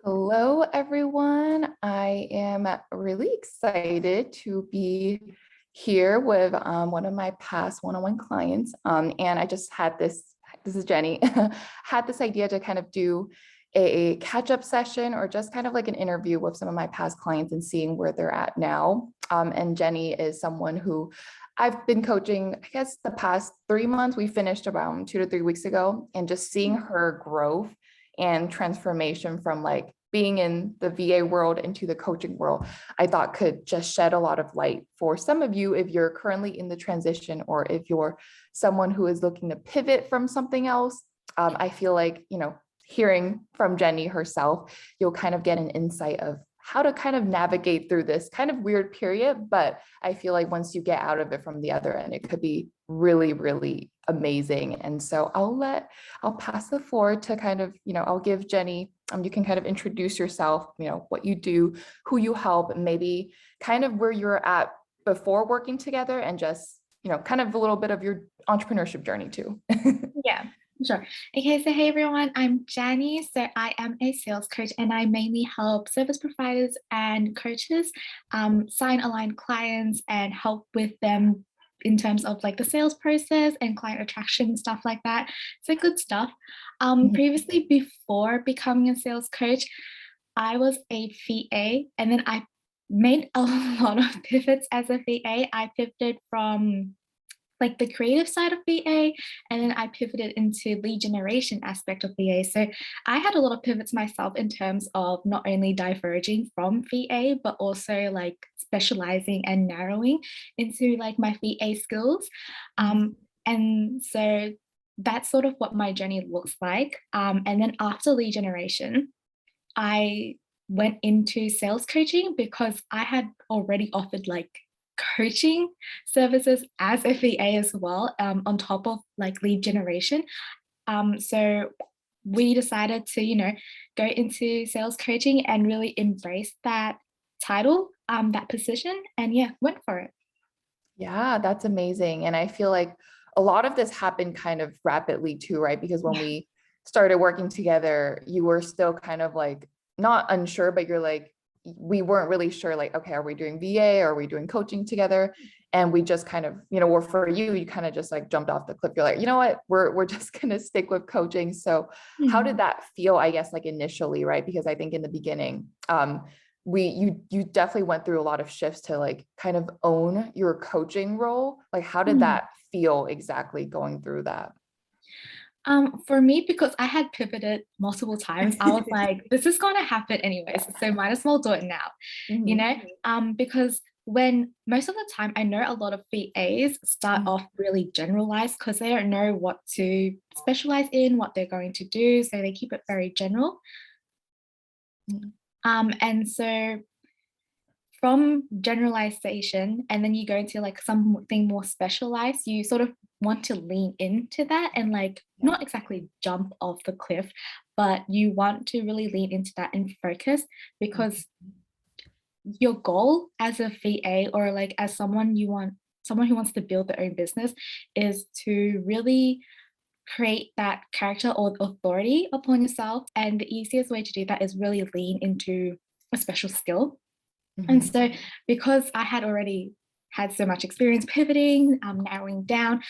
Hello, everyone. I am really excited to be here with one of my past one-on-one clients. And I just had this is Jenny, had this idea to kind of do a catch-up session or just kind of like an interview with some of my past clients and seeing where they're at now. And Jenny is someone who I've been coaching, I guess the past 3 months. We finished around 2 to 3 weeks ago, and just seeing her growth and transformation from like being in the VA world into the coaching world, I thought could just shed a lot of light for some of you if you're currently in the transition or if you're someone who is looking to pivot from something else. I feel like, hearing from Jenny herself, you'll kind of get an insight of how to kind of navigate through this kind of weird period. But I feel like once you get out of it from the other end, it could be really, really amazing. And so I'll pass the floor to kind of, I'll give Jenny, you can kind of introduce yourself, what you do, who you help, and maybe kind of where you're at before working together, and just, kind of a little bit of your entrepreneurship journey too. Yeah, sure. Okay, so hey everyone, I'm Janny. So I am a sales coach and I mainly help service providers and coaches sign aligned clients and help with them in terms of like the sales process and client attraction, stuff like that. So good stuff. Previously, before becoming a sales coach, I was a VA and then I made a lot of pivots as a VA. I pivoted from like the creative side of VA, and then I pivoted into lead generation aspect of VA. So I had a lot of pivots myself in terms of not only diverging from VA, but also like specializing and narrowing into like my VA skills. And so that's sort of what my journey looks like. And then after lead generation, I went into sales coaching because I had already offered like coaching services as a VA as well, on top of like lead generation. So we decided to, go into sales coaching and really embrace that title, that position, and yeah, went for it. Yeah, that's amazing. And I feel like a lot of this happened kind of rapidly too, right? Because when Yeah. we started working together, you were still kind of like not unsure, but you're like, we weren't really sure, like, okay, are we doing VA or are we doing coaching together? And we just kind of, or for you, you kind of just like jumped off the cliff. You're like, you know what, we're just gonna stick with coaching. So how did Mhm. that feel, I guess, like initially, right? Because I think in the beginning, you definitely went through a lot of shifts to like kind of own your coaching role. Like how did Mhm. that feel exactly going through that? For me, because I had pivoted multiple times, I was like, this is gonna happen anyways, so might as well do it now, you Mhm. know? Because when most of the time I know a lot of VAs start Mhm. off really generalized because they don't know what to specialize in, what they're going to do, so they keep it very general. And so from generalization and then you go into like something more specialized, you sort of want to lean into that and like Yeah. not exactly jump off the cliff, but you want to really lean into that and focus because your goal as a VA or like as someone who wants to build their own business is to really create that character or authority upon yourself. And the easiest way to do that is really lean into a special skill. And Mhm. so, because I had already had so much experience pivoting, narrowing down,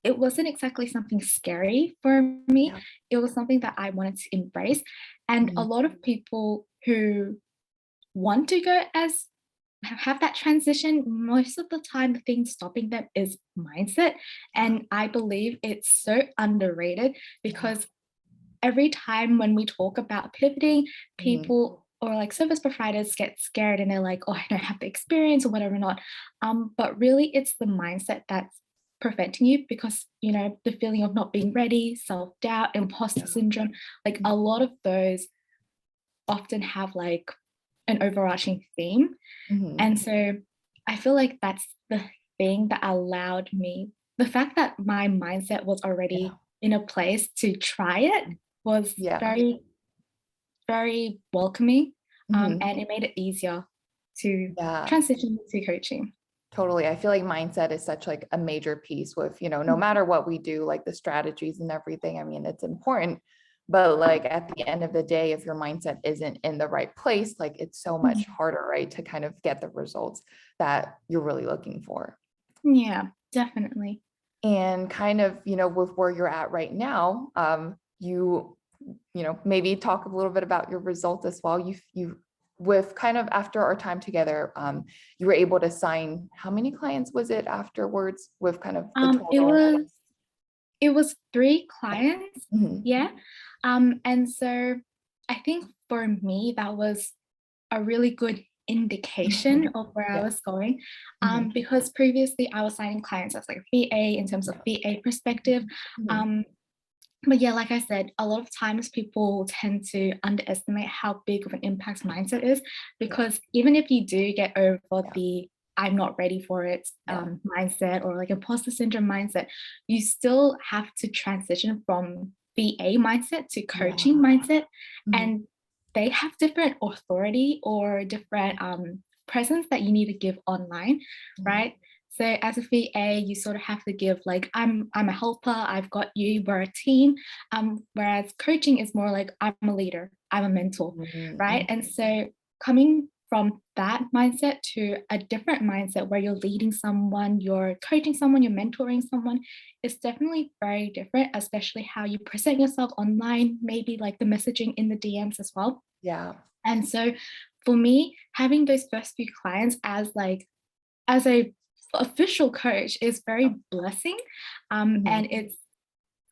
it wasn't exactly something scary for me. Yeah. It was something that I wanted to embrace. And a Mhm. lot of people who want to go as have that transition, most of the time, the thing stopping them is mindset. Yeah. And I believe it's so underrated Yeah. because every time when we talk about pivoting, Mhm. people or like service providers get scared and they're like, oh, I don't have the experience or whatever not. But really it's the mindset that's preventing you because the feeling of not being ready, self-doubt, imposter Yeah. syndrome, like a lot of those often have like an overarching theme. Mhm. And so I feel like that's the thing that allowed me, the fact that my mindset was Yeah. already in a place to try it was Yeah. very, very welcoming. Mhm. And it made it easier to Yeah. transition to coaching. Totally. I feel like mindset is such like a major piece with, no matter what we do, like the strategies and everything. I mean, it's important, But like at the end of the day, if your mindset isn't in the right place, like it's so much harder, right, to kind of get the results that you're really looking for. Yeah, definitely. And kind of, with where you're at right now, maybe talk a little bit about your results as well. With kind of after our time together, you were able to sign, how many clients was it afterwards with kind of the It total? was 3 clients. Mhm. Yeah. And so I think for me, that was a really good indication of where I Yeah. was going. Mhm. Because previously I was signing clients as like a VA in terms of VA perspective. Mhm. Um, but yeah, like I said, a lot of times people tend to underestimate how big of an impact mindset is, Yeah. because even if you do get over Yeah. the I'm not ready for it Yeah. mindset, or like imposter syndrome mindset, you still have to transition from VA mindset to Yeah. coaching mindset. Mhm. And they have different authority or different presence that you need to give online, Mhm. right? So as a VA, you sort of have to give like I'm a helper, I've got you, we're a team. Whereas coaching is more like I'm a leader, I'm a mentor, Mhm. right? Mhm. And so coming from that mindset to a different mindset where you're leading someone, you're coaching someone, you're mentoring someone, is definitely very different, especially how you present yourself online, maybe like the messaging in the DMs as well. Yeah. And so for me, having those first few clients as a official coach is very blessing. Mhm. And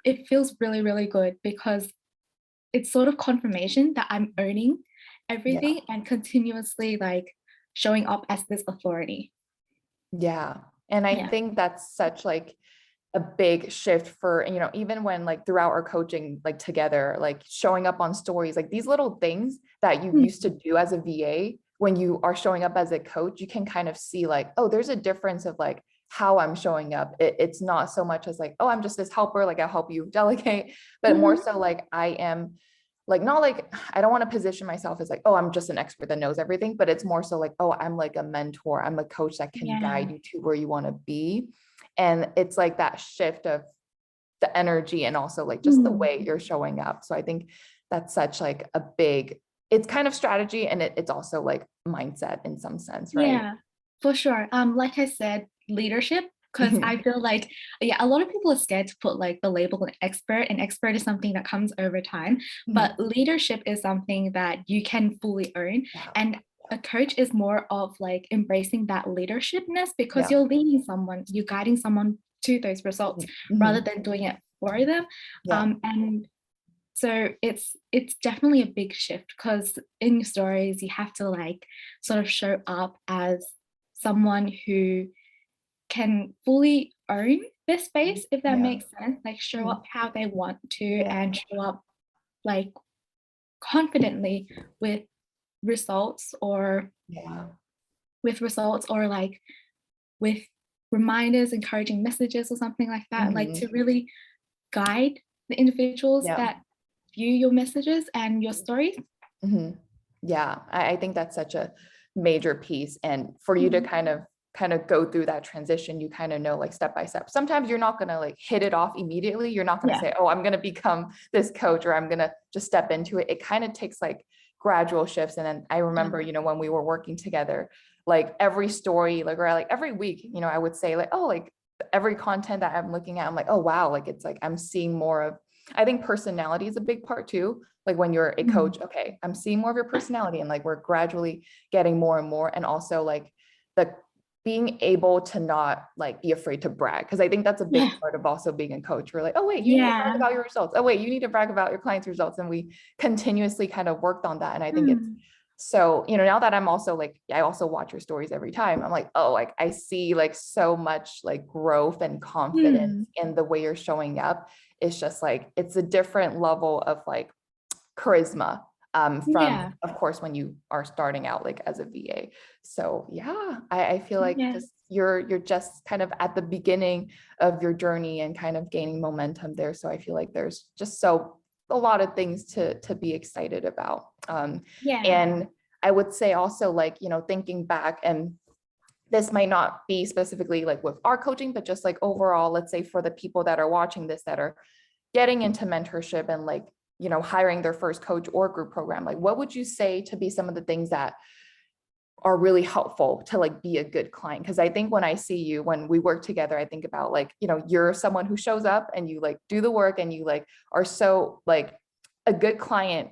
it feels really, really good, because it's sort of confirmation that I'm owning Yeah. everything and continuously like showing up as this authority. Yeah. And I Yeah. think that's such like a big shift for, even when like throughout our coaching, like together, like showing up on stories, like these little things that you Mm, used to do as a VA, when you are showing up as a coach, you can kind of see like, oh, there's a difference of like how I'm showing up. It's not so much as like, oh, I'm just this helper, like I'll help you delegate, but more mhm. so like I am like, not like, I don't want to position myself as like, oh, I'm just an expert that knows everything, but it's more so like, oh, I'm like a mentor, I'm a coach that can Yeah. guide you to where you want to be. And it's like that shift of the energy and also like just the Mm, way you're showing up. So I think that's such like a big, it's kind of strategy, and it's also like mindset in some sense, right? yeah, for sure. Like I said, leadership, because I Mhm. feel like, yeah, a lot of people are scared to put like the label an expert, and expert is something that comes over time. Mhm. But leadership is something that you can fully own. Yeah. And a coach is more of like embracing that leadershipness, because Yeah. you're leading someone, you're guiding someone to those results rather Mhm. than doing it for them. Yeah. And so it's definitely a big shift, because in your stories you have to like sort of show up as someone who can fully own their space, if that Yeah. makes sense, like show Mhm. up how they want to Yeah. and show up like confidently with results, or Yeah. like with reminders, encouraging messages or something like that, like Mhm. to really guide the individuals Yeah. that view your messages and your stories. Mhm. Yeah, I think that's such a major piece. And for you to Mhm. kind of go through that transition, you kind of know like step by step. Sometimes you're not gonna like hit it off immediately. You're not gonna Yeah. say, oh, I'm gonna become this coach, or I'm gonna just step into it. It kind of takes like gradual shifts. And then I remember, when we were working together, like every story, like, or like every week, I would say like, oh, like every content that I'm looking at, I'm like, oh wow, like it's like I'm seeing more of, I think personality is a big part too. Like when you're a Mm. coach, okay, I'm seeing more of your personality, and like we're gradually getting more and more. And also like the being able to not like be afraid to brag. Cause I think that's a big Yeah. part of also being a coach. We're like, oh wait, you need to brag Yeah. about your results. Oh wait, you need to brag about your clients' results. And we continuously kind of worked on that. And I think it's Mm. so, now that I'm also like, I also watch your stories every time. I'm like, oh, like I see like so much like growth and confidence Mm. in the way you're showing up. It's just like, it's a different level of like charisma, from, Yeah. of course, when you are starting out like as a VA. So yeah, I feel like Yeah. just you're just kind of at the beginning of your journey and kind of gaining momentum there. So I feel like there's just a lot of things to be excited about. Yeah. And I would say also like, thinking back, and this might not be specifically like with our coaching, but just like overall, let's say for the people that are watching this that are getting into mentorship and like hiring their first coach or group program, like what would you say to be some of the things that are really helpful to like be a good client? Because I think when I see you, when we work together, I think about like, you're someone who shows up and you like do the work and you like are so like a good client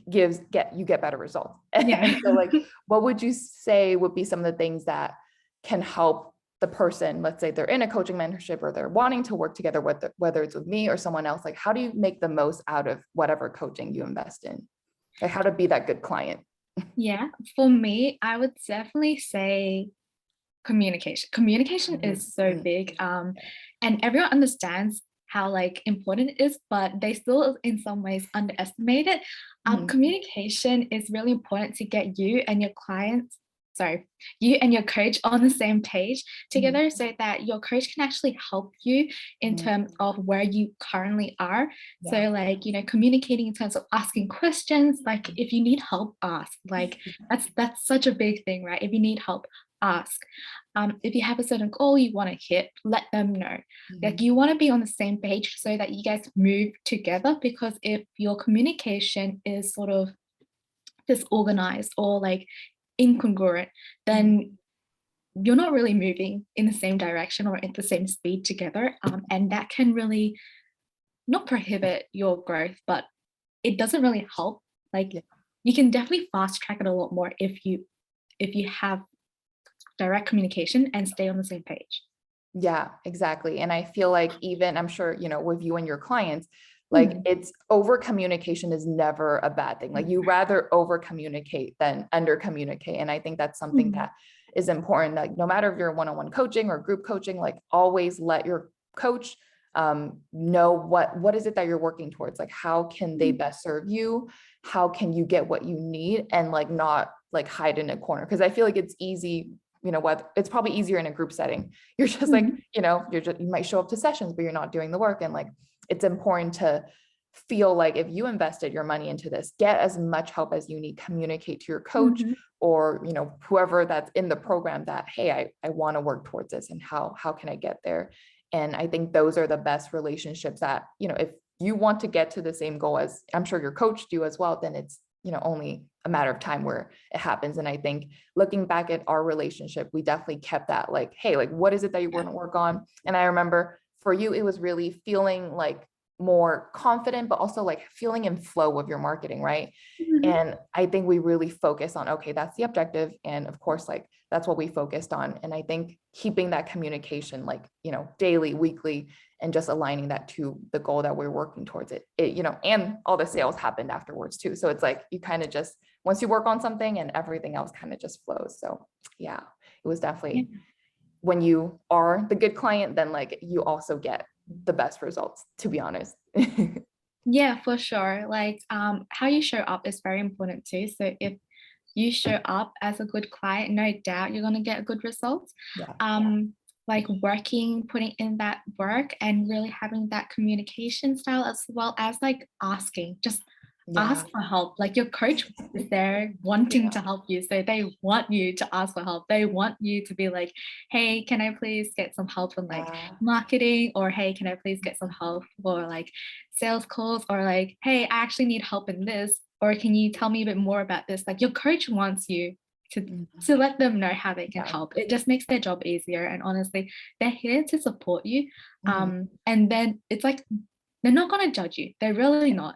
get better results. Yeah. And so like, what would you say would be some of the things that can help the person, let's say they're in a coaching mentorship or they're wanting to work together, whether it's with me or someone else, like how do you make the most out of whatever coaching you invest in? Like how to be that good client? Yeah, for me, I would definitely say communication. Communication is so Mhm. big. And everyone understands how like important it is, but they still in some ways underestimate it. Mhm. Communication is really important to get you and your clients, sorry, you and your coach on the same page Mhm. together so that your coach can actually help you in Mhm. terms of where you currently are. So Yeah. like, communicating in terms of asking questions, like if you need help, ask. Like that's such a big thing, right? If you need help, ask. If you have a certain goal you want to hit, let them know. Like Mhm. you want to be on the same page so that you guys move together, because if your communication is sort of disorganized or like incongruent, Mhm. then you're not really moving in the same direction or at the same speed together. And that can really not prohibit your growth, but it doesn't really help. Like Yeah. you can definitely fast track it a lot more if you have direct communication and stay on the same page. Yeah, exactly. And I feel like even I'm sure, with you and your clients, like Mhm. it's over communication is never a bad thing. Like you rather over communicate than under communicate. And I think that's something Mhm. that is important. Like no matter if you're one-on-one coaching or group coaching, like always let your coach know what is it that you're working towards. Like how can they best serve you? How can you get what you need and like not like hide in a corner? Because I feel like it's easy, what it's probably easier in a group setting. You're just like, Mhm. you might show up to sessions, but you're not doing the work. And like, it's important to feel like if you invested your money into this, get as much help as you need, communicate to your coach Mhm. or, whoever that's in the program that, hey, I want to work towards this and how can I get there? And I think those are the best relationships that, if you want to get to the same goal as I'm sure your coach do as well, then it's, only a matter of time where it happens. And I think looking back at our relationship, we definitely kept that like, hey, like, what is it that you want to work on? And I remember for you, it was really feeling like more confident, but also like feeling in flow of your marketing, right? Mhm. And I think we really focus on, okay, that's the objective. And of course, like that's what we focused on. And I think keeping that communication, like, daily, weekly, and just aligning that to the goal that we're working towards and all the sales happened afterwards too. So it's like, you kind of just, once you work on something and everything else kind of just flows. So yeah, it was Yeah. definitely when you are the good client, then like you also get the best results, to be honest. Yeah, for sure. Like how you show up is very important too. So if you show up as a good client, no doubt you're gonna get good results. Yeah. Like working, putting in that work and really having that communication style as well as like asking, just Yeah. ask for help. Like your coach is there wanting to help you. So they want you to ask for help. They want you to be like, hey, can I please get some help on like Yeah. marketing? Or hey, can I please get some help for like sales calls? Or like, hey, I actually need help in this. Or can you tell me a bit more about this? Like your coach wants you to Mhm. to let them know how they can Yeah. help. It just makes their job easier. And honestly, they're here to support you. Mhm. And then it's like they're not gonna judge you. They're really not.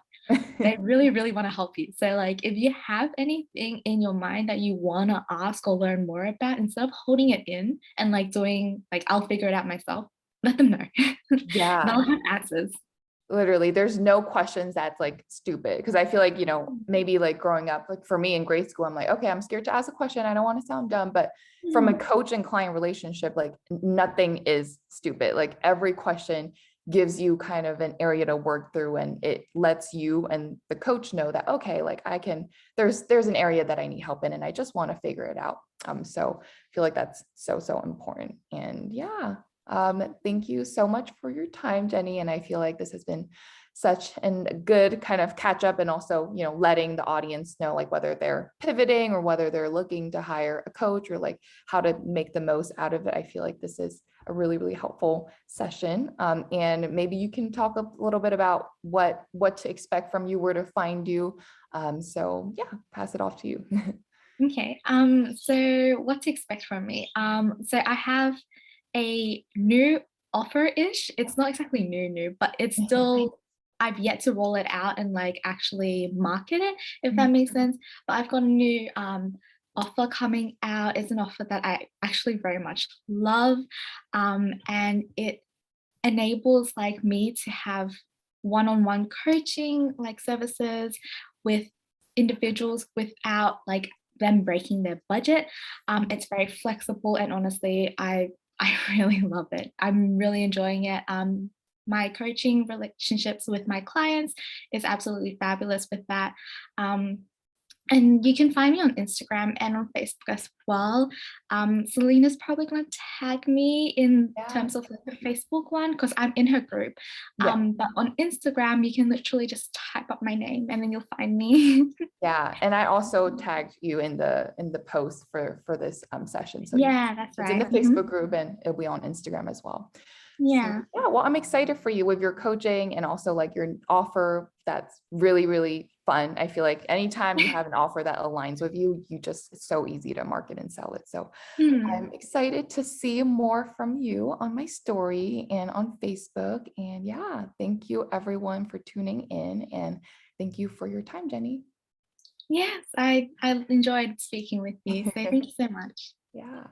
They really, really want to help you. So, like, if you have anything in your mind that you want to ask or learn more about, instead of holding it in and like doing, like, I'll figure it out myself, let them know. Yeah. They'll have answers. Literally, there's no questions that's like stupid. Cause I feel like, maybe like growing up, like for me in grade school, I'm like, okay, I'm scared to ask a question. I don't want to sound dumb. But from a Mhm. coach and client relationship, like nothing is stupid. Like every question gives you kind of an area to work through and it lets you and the coach know that, okay, like there's an area that I need help in and I just want to figure it out. So I feel like that's so, so important. And yeah. Thank you so much for your time, Jenny. And I feel like this has been such a good kind of catch up and also, letting the audience know like whether they're pivoting or whether they're looking to hire a coach or like how to make the most out of it. I feel like this is a really, really helpful session. And maybe you can talk a little bit about what to expect from you, where to find you. So yeah, pass it off to you. Okay. So what to expect from me? So I have a new offer-ish. It's not exactly new, but it's still, I've yet to roll it out and like actually market it, if that makes sense. But I've got a new offer coming out. It's an offer that I actually very much love. And it enables like me to have one-on-one coaching like services with individuals without like them breaking their budget. It's very flexible and honestly, I really love it. I'm really enjoying it. My coaching relationships with my clients is absolutely fabulous with that. And you can find me on Instagram and on Facebook as well. Selena's probably going to tag me in Yeah. terms of like the Facebook one because I'm in her group. Yeah. But on Instagram, you can literally just type up my name and then you'll find me. Yeah, and I also tagged you in the post for this session. So Yeah, that's it's in the right. Facebook group and it'll be on Instagram as well. So Yeah. yeah, well, I'm excited for you with your coaching and also like your offer. That's really, really fun. I feel like anytime you have an offer that aligns with you, it's so easy to market and sell it. So Hmm. I'm excited to see more from you on my story and on Facebook. And yeah, thank you everyone for tuning in and thank you for your time, Jenny. Yes, I enjoyed speaking with you. So thank you so much. Yeah.